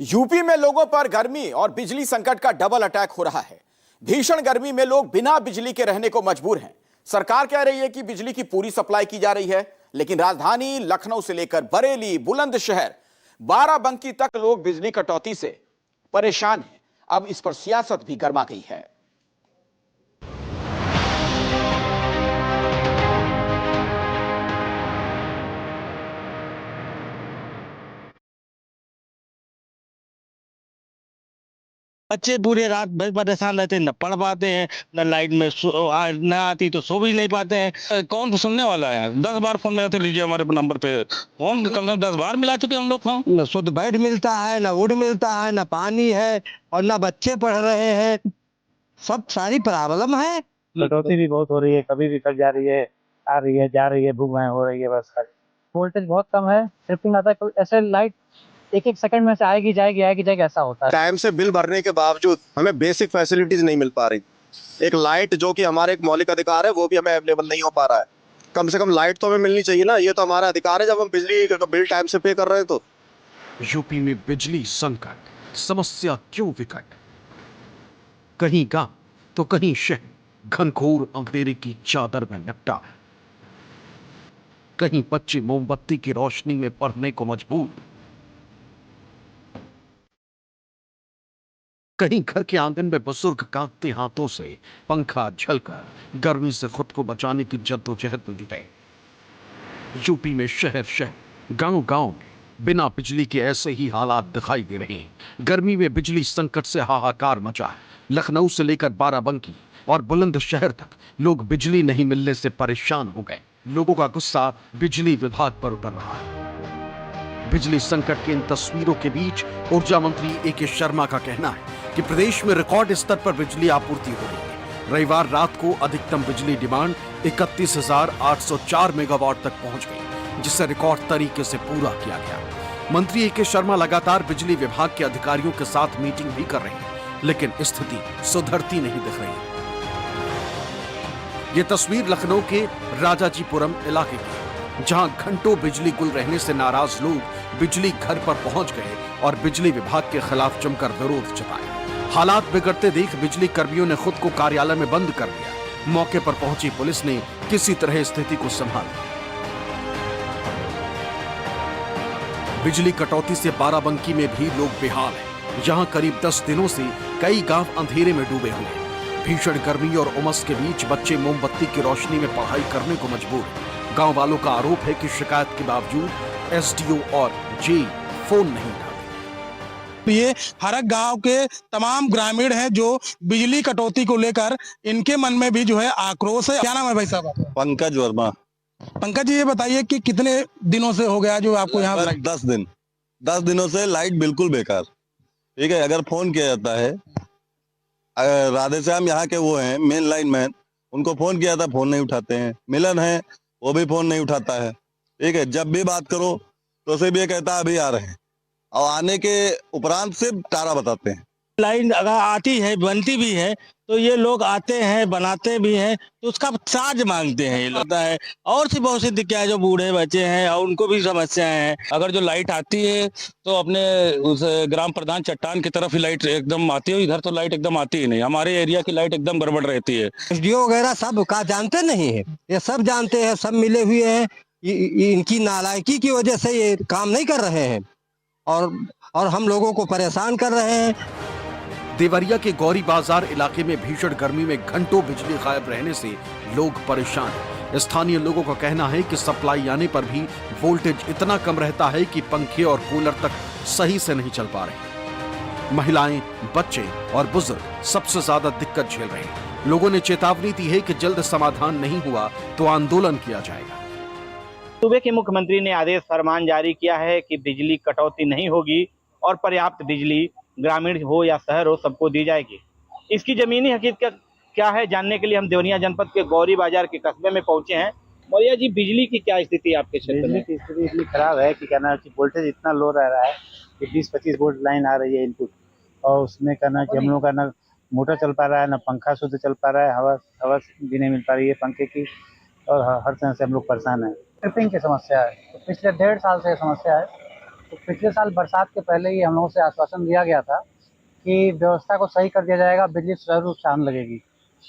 UP में लोगों पर गर्मी और बिजली संकट का डबल अटैक हो रहा है। भीषण गर्मी में लोग बिना बिजली के रहने को मजबूर हैं। सरकार कह रही है कि बिजली की पूरी सप्लाई की जा रही है, लेकिन राजधानी लखनऊ से लेकर बरेली, बुलंदशहर, बाराबंकी तक लोग बिजली कटौती से परेशान हैं। अब इस पर सियासत भी गर्मा गई है। बच्चे पूरे रात भर परेशान रहते हैं, न पढ़ पाते हैं, न लाइट में न आती तो सो भी नहीं पाते हैं। कौन सुनने वाला है? 10 बार फोन मिला लीजिए हमारे नंबर पे फोन, कम से कम 10 बार मिला चुके हम लोग फोन। न शुद्ध बेड मिलता है, न वुड मिलता है, न पानी है और न बच्चे पढ़ रहे हैं। सब सारी प्रॉब्लम है। कटौती भी बहुत हो रही है, कभी भी कट जा रही है, आ रही है, जा रही है, भूख हो रही है। बस वोल्टेज बहुत कम है, ट्रिपिंग आता है, ऐसे लाइट एक एक सेकंड में से आएगी जाएगी ऐसा होता है। टाइम से बिल भरने के बावजूद हमें बेसिक फैसिलिटीज नहीं मिल पा रही। एक लाइट जो कि हमारे एक मौलिक अधिकार है, वो भी हमें अवेलेबल नहीं हो पा रहा है। कम से कम लाइट तो हमें मिलनी चाहिए ना, ये तो हमारा अधिकार है जब हम बिजली का बिल टाइम से पे कर रहे हैं। तो यूपी में बिजली संकट, समस्या क्यों विकट? कहीं गांव तो कहीं शहर घनघोर अंधेरे की चादर में निपटा। कहीं बच्चे मोमबत्ती की रोशनी में पढ़ने को मजबूर, कहीं घर के आंगन में बुजुर्ग कांपते हाथों से पंखा झलकर गर्मी से खुद को बचाने की जद्दोजहद में जुटे। यूपी में शहर शहर, गांव गांव में बिना बिजली के ऐसे ही हालात दिखाई दे रहे हैं। गर्मी में बिजली संकट से हाहाकार मचा है। लखनऊ से लेकर बाराबंकी और बुलंदशहर तक लोग बिजली नहीं मिलने से परेशान हो गए। लोगों का गुस्सा बिजली विभाग पर उतर रहा है। बिजली संकट की इन तस्वीरों के बीच ऊर्जा मंत्री ए.के. शर्मा का कहना है कि प्रदेश में रिकॉर्ड स्तर पर बिजली आपूर्ति हो रही है। रविवार रात को अधिकतम बिजली डिमांड 31,804 मेगावाट तक पहुंच गई, जिसे रिकॉर्ड तरीके से पूरा किया गया। मंत्री ए.के. शर्मा लगातार बिजली विभाग के अधिकारियों के साथ मीटिंग भी कर रहे हैं, लेकिन स्थिति सुधरती नहीं दिख रही। ये तस्वीर लखनऊ के राजाजीपुरम इलाके की, जहां घंटों बिजली गुल रहने से नाराज लोग बिजली घर पर पहुंच गए और बिजली विभाग के खिलाफ जमकर विरोध जताया। हालात बिगड़ते देख बिजली कर्मियों ने खुद को कार्यालय में बंद कर दिया। मौके पर पहुंची पुलिस ने किसी तरह स्थिति को संभाला। बिजली कटौती से बाराबंकी में भी लोग बेहाल हैं। यहां करीब 10 दिनों से कई गांव अंधेरे में डूबे हुए हैं। भीषण गर्मी और उमस के बीच बच्चे मोमबत्ती की रोशनी में पढ़ाई करने को मजबूर हैं। गांव वालों का आरोप है कि शिकायत के बावजूद एसडीओ और जेई फोन नहीं उठाते। ये हर एक गांव के तमाम ग्रामीण हैं जो बिजली कटौती को लेकर इनके मन में भी जो है आक्रोश है। क्या नाम है भाई साहब आपका? पंकज वर्मा। पंकज जी, ये बताइए कि कितने दिनों से हो गया जो आपको यहाँ 10 दिनों से लाइट बिल्कुल बेकार। ठीक है, अगर फोन किया जाता है, राधे श्याम यहाँ के वो हैं मेन लाइन मैन, उनको फोन किया था, फोन नहीं उठाते हैं। मिलन है, वो भी फोन नहीं उठाता है। ठीक है, जब भी बात करो तो उसे भी ये कहता है अभी आ रहे हैं, और आने के उपरांत से तारा बताते हैं। लाइन अगर आती है, बनती भी है, तो ये लोग आते हैं, बनाते भी हैं, तो उसका चार्ज मांगते हैं ये लोग है। और सी बहुत सी दिक्कतें हैं, जो बूढ़े बच्चे हैं और उनको भी समस्याएं हैं। अगर जो लाइट आती है तो अपने उस ग्राम प्रधान चट्टान की तरफ ही लाइट एकदम आती है, इधर तो लाइट एकदम आती ही नहीं। हमारे एरिया की लाइट एकदम गड़बड़ रहती है। एसडीओ वगैरह सब का जानते नहीं है, ये सब जानते हैं, सब मिले हुए हैं। इनकी नालायकी की वजह से ये काम नहीं कर रहे हैं और हम लोगों को परेशान कर रहे हैं। देवरिया के गौरी बाजार इलाके में भीषण गर्मी में घंटों बिजली गायब रहने से लोग परेशान हैं। स्थानीय लोगों का कहना है कि सप्लाई आने पर भी वोल्टेज इतना कम रहता है कि पंखे और कूलर तक सही से नहीं चल पा रहे। महिलाएं, बच्चे और बुजुर्ग सबसे ज्यादा दिक्कत झेल रहे हैं। लोगों ने चेतावनी दी है कि जल्द समाधान नहीं हुआ तो आंदोलन किया जाएगा। सूबे के मुख्यमंत्री ने आदेश फरमान जारी किया है कि बिजली कटौती नहीं होगी और पर्याप्त बिजली ग्रामीण हो या शहर हो सबको दी जाएगी। इसकी जमीनी हकीकत क्या है जानने के लिए हम देवरिया जनपद के गौरी बाजार के कस्बे में पहुंचे हैं। मौर्या जी, बिजली की क्या स्थिति है आपके क्षेत्र में? बिजली की स्थिति इतनी खराब है कि कहना कि वोल्टेज इतना लो रह रहा है कि 20-25 वोल्ट लाइन आ रही है इनपुट, और उसमें कहना कि हम लोग का ना मोटर चल पा रहा है, ना पंखा शुद्ध चल पा रहा है, हवा भी नहीं मिल पा रही है पंखे की, और हर तरह से हम लोग परेशान हैं। ट्रिपिंग की समस्या है, तो पिछले 1.5 साल से समस्या है तो पिछले साल बरसात के पहले ही हम लोगों से आश्वासन दिया गया था कि व्यवस्था को सही कर दिया जाएगा, बिजली सुचारू रूप से आने लगेगी,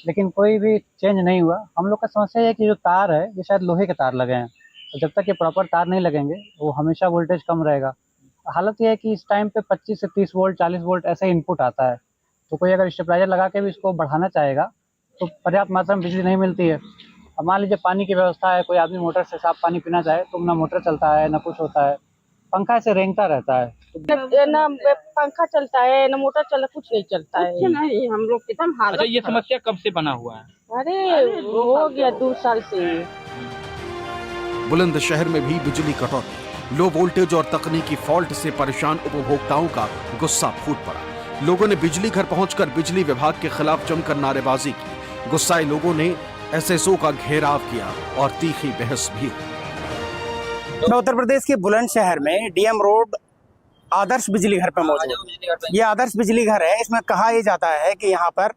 लेकिन कोई भी चेंज नहीं हुआ। हम लोग का समस्या है कि जो तार है ये शायद लोहे के तार लगे हैं, तो जब तक ये प्रॉपर तार नहीं लगेंगे वो हमेशा वोल्टेज कम रहेगा। हालत ये है कि इस टाइम पे 25 से 30 वोल्ट 40 वोल्ट ऐसा इनपुट आता है, तो कोई अगर स्टेबलाइजर लगा के भी इसको बढ़ाना चाहेगा तो पर्याप्त मात्रा में बिजली नहीं मिलती है। अब मान लीजिए पानी की व्यवस्था है, कोई आदमी मोटर से साफ पानी पीना चाहे तो ना मोटर चलता है ना कुछ होता है, पंखा ऐसे रेंगता रहता है। ना पंखा चलता है ना मोटर चलता, कुछ नहीं चलता है। कुछ नहीं, हम लोग एकदम हालत। अच्छा, ये समस्या कब से बना हुआ है? अरे हो गया 2 साल से। बुलंदशहर में भी बिजली कटौती, लो वोल्टेज और तकनीकी फॉल्ट से परेशान उपभोक्ताओं का गुस्सा फूट पड़ा। लोगों ने बिजली घर पहुंचकर बिजली विभाग के खिलाफ जमकर नारेबाजी की। गुस्साए लोगों ने एसएसओ का घेराव किया और तीखी बहस भी हुई। मैं उत्तर प्रदेश के बुलंदशहर में डीएम रोड आदर्श बिजली घर पर मौजूद हूं। ये आदर्श बिजली घर है। इसमें कहा यह जाता है कि यहाँ पर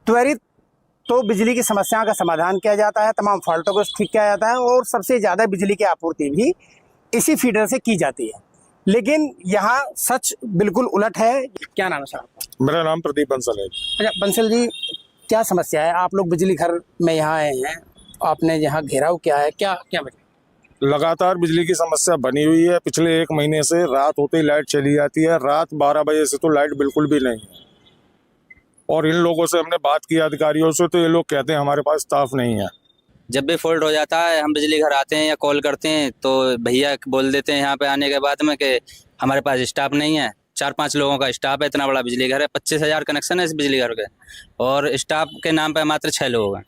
त्वरित तो बिजली की समस्याओं का समाधान किया जाता है, तमाम फॉल्टों को ठीक किया जाता है और सबसे ज़्यादा बिजली की आपूर्ति भी इसी फीडर से की जाती है। लेकिन यहाँ सच बिल्कुल उलट है। क्या नाम है सर आपका? मेरा नाम प्रदीप बंसल है। अच्छा बंसल जी, क्या समस्या है? आप लोग बिजली घर में यहाँ आए हैं, आपने यहाँ घेराव किया है, क्या क्या वजह? लगातार बिजली की समस्या बनी हुई है। पिछले 1 महीने से रात होते ही लाइट चली जाती है। रात 12 बजे से तो लाइट बिल्कुल भी नहीं है। और इन लोगों से हमने बात की अधिकारियों से, तो ये लोग कहते हैं हमारे पास स्टाफ नहीं है। जब भी फॉल्ट हो जाता है हम बिजली घर आते हैं या कॉल करते हैं तो भैया बोल देते हैं यहाँ पे आने के बाद में कि हमारे पास स्टाफ नहीं है। 4-5 लोगों का स्टाफ है, इतना बड़ा बिजली घर है, 25,000 कनेक्शन है इस बिजली घर के, और स्टाफ के नाम पे मात्र 6 लोग हैं।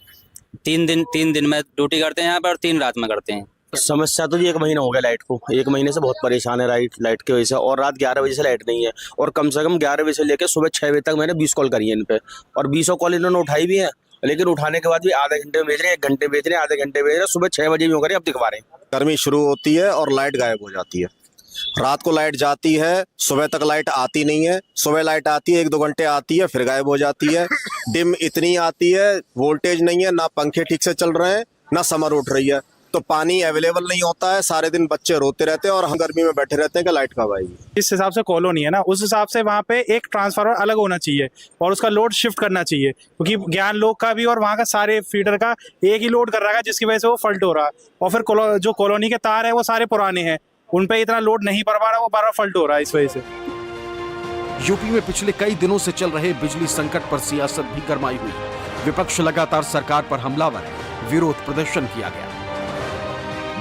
3 दिन में ड्यूटी करते हैं यहाँ पर और 3 रात में करते हैं। समस्या तो जी 1 महीना हो गया लाइट को। 1 महीने से बहुत परेशान है लाइट की वजह से। और रात 11 बजे से लाइट नहीं है और कम से कम 11 बजे से लेकर सुबह 6 बजे तक मैंने 20 कॉल करी है इन पे, और 20 कॉल इन्होंने उठाई भी है, लेकिन उठाने के बाद भी आधे घंटे में भेज रहे हैं, 1 घंटे भेज रहे हैं, आधे घंटे भेज रहे हैं। सुबह 6 बजे भी हो गए, अब दिखवा रहे हैं। गर्मी शुरू होती है और लाइट गायब हो जाती है। रात को लाइट जाती है, सुबह तक लाइट आती नहीं है। सुबह लाइट आती है, 1-2 घंटे आती है, फिर गायब हो जाती है। डिम इतनी आती है, वोल्टेज नहीं है, ना पंखे ठीक से चल रहे हैं, ना समर उठ रही है, तो पानी अवेलेबल नहीं होता है। सारे दिन बच्चे रोते रहते हैं और हम गर्मी में बैठे रहते हैं कि लाइट कब आएगी। इस हिसाब से कॉलोनी है ना, उस हिसाब से वहाँ पे एक ट्रांसफार्मर अलग होना चाहिए और उसका लोड शिफ्ट करना चाहिए, क्योंकि ज्ञान लोग का भी और वहाँ का सारे फीडर का एक ही लोड कर रहा है, जिसकी वजह से वो फॉल्ट हो रहा है। और फिर जो कॉलोनी के तार है वो सारे पुराने हैं, उन पे इतना लोड नहीं पड़ पा रहा, वो बार-बार फॉल्ट हो रहा है इस वजह से। यूपी में पिछले कई दिनों से चल रहे बिजली संकट पर सियासत भी गरमाई हुई। विपक्ष लगातार सरकार पर हमलावर है, विरोध प्रदर्शन किया गया।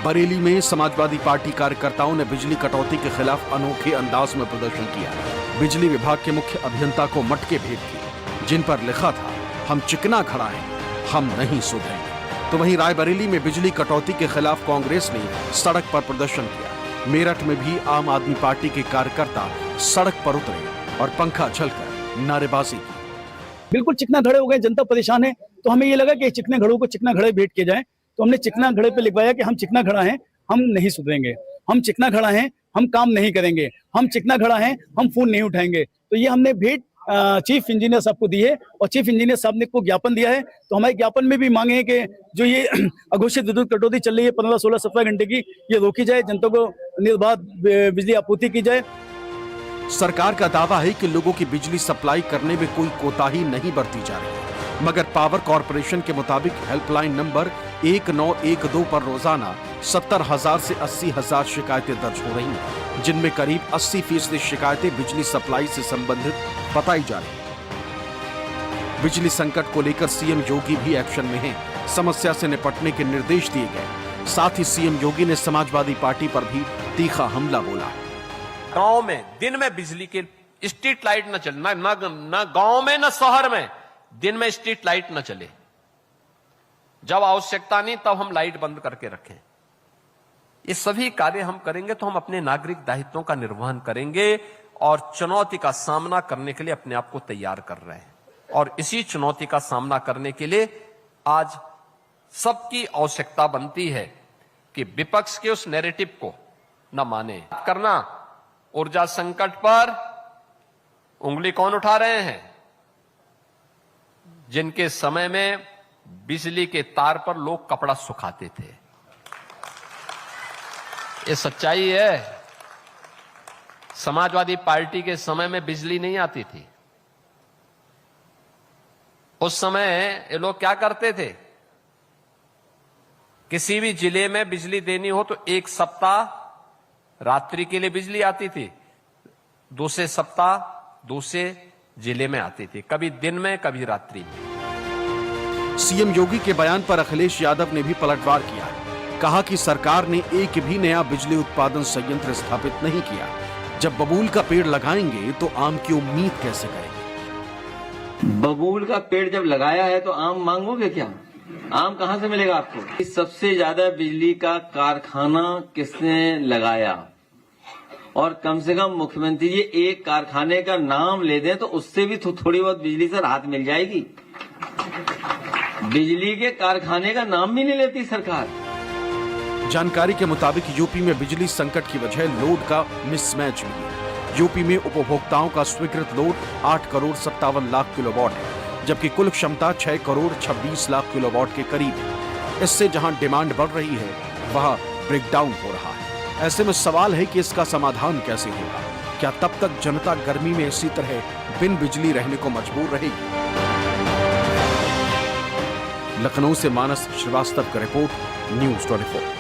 बरेली में समाजवादी पार्टी कार्यकर्ताओं ने बिजली कटौती के खिलाफ अनोखे अंदाज में प्रदर्शन किया। बिजली विभाग के मुख्य अभियंता को मटके भेंट किए, जिन पर लिखा था, हम चिकना खड़ा हैं, हम नहीं सुधरेंगे। तो वहीं रायबरेली में बिजली कटौती के खिलाफ कांग्रेस ने सड़क पर प्रदर्शन किया। मेरठ में भी आम आदमी पार्टी के कार्यकर्ता सड़क पर उतरे और पंखा झलकर नारेबाजी की। बिल्कुल चिकना घड़े हो गए, जनता परेशान है, तो हमें ये लगा कि चिकने घड़ों को चिकना घड़े भेंट किए जाए। तो हमने चिकना घड़े पे लिखवाया कि हम चिकना घड़ा हैं, हम नहीं सुधरेंगे, हम चिकना घड़ा हैं, हम काम नहीं करेंगे, हम चिकना घड़ा हैं, हम फोन नहीं उठाएंगे। तो ये हमने भेंट चीफ इंजीनियर साहब को दी है और चीफ इंजीनियर साहब ने को ज्ञापन दिया है। तो हमारे ज्ञापन में भी मांगे हैं कि जो ये अघोषित विद्युत कटौती चल रही है 15, 16, 17 घंटे की, ये रोकी जाए, जनता को निर्बाध बिजली आपूर्ति की जाए। सरकार का दावा है कि लोगों की बिजली सप्लाई करने में कोई कोताही नहीं बरती जा रही है, मगर पावर कॉर्पोरेशन के मुताबिक हेल्पलाइन नंबर 1912 पर रोजाना 70,000 से 80,000 शिकायतें दर्ज हो रही हैं, जिनमें करीब 80% शिकायतें बिजली सप्लाई से संबंधित बताई जा रही हैं। बिजली संकट को लेकर सीएम योगी भी एक्शन में हैं। समस्या से निपटने के निर्देश दिए गए। साथ ही सीएम योगी ने समाजवादी पार्टी पर भी तीखा हमला बोला। गांव में दिन में बिजली की स्ट्रीट लाइट न चले, ना गांव में न शहर में दिन में स्ट्रीट लाइट न चले। जब आवश्यकता नहीं तब हम लाइट बंद करके रखें। ये सभी कार्य हम करेंगे तो हम अपने नागरिक दायित्वों का निर्वहन करेंगे और चुनौती का सामना करने के लिए अपने आप को तैयार कर रहे हैं। और इसी चुनौती का सामना करने के लिए आज सबकी आवश्यकता बनती है कि विपक्ष के उस नैरेटिव को न माने। करना ऊर्जा संकट पर उंगली कौन उठा रहे हैं? जिनके समय में बिजली के तार पर लोग कपड़ा सुखाते थे। ये सच्चाई है। समाजवादी पार्टी के समय में बिजली नहीं आती थी। उस समय ये लोग क्या करते थे, किसी भी जिले में बिजली देनी हो तो एक सप्ताह रात्रि के लिए बिजली आती थी, दूसरे सप्ताह दूसरे जिले में आती थी, कभी दिन में कभी रात्रि में। सीएम योगी के बयान पर अखिलेश यादव ने भी पलटवार किया। कहा कि सरकार ने एक भी नया बिजली उत्पादन संयंत्र स्थापित नहीं किया। जब बबूल का पेड़ लगाएंगे तो आम की उम्मीद कैसे करेंगे? बबूल का पेड़ जब लगाया है तो आम मांगोगे क्या? आम कहां से मिलेगा आपको? सबसे ज्यादा बिजली का कारखाना किसने लगाया? और कम से कम मुख्यमंत्री जी एक कारखाने का नाम ले दें तो उससे भी थोड़ी बहुत बिजली से राहत मिल जाएगी। बिजली के कारखाने का नाम भी नहीं लेती सरकार। जानकारी के मुताबिक यूपी में बिजली संकट की वजह लोड का मिसमैच हुई है। यूपी में उपभोक्ताओं का स्वीकृत लोड 8 करोड़ 57 लाख किलोवाट है, जबकि कुल क्षमता 6 करोड़ 26 लाख किलोवाट के करीब है। इससे जहां डिमांड बढ़ रही है वहां ब्रेकडाउन हो रहा है। ऐसे में सवाल है कि इसका समाधान कैसे होगा? क्या तब तक जनता गर्मी में इसी तरह बिन बिजली रहने को मजबूर रहेगी? लखनऊ से मानस श्रीवास्तव का रिपोर्ट, न्यूज़ 24।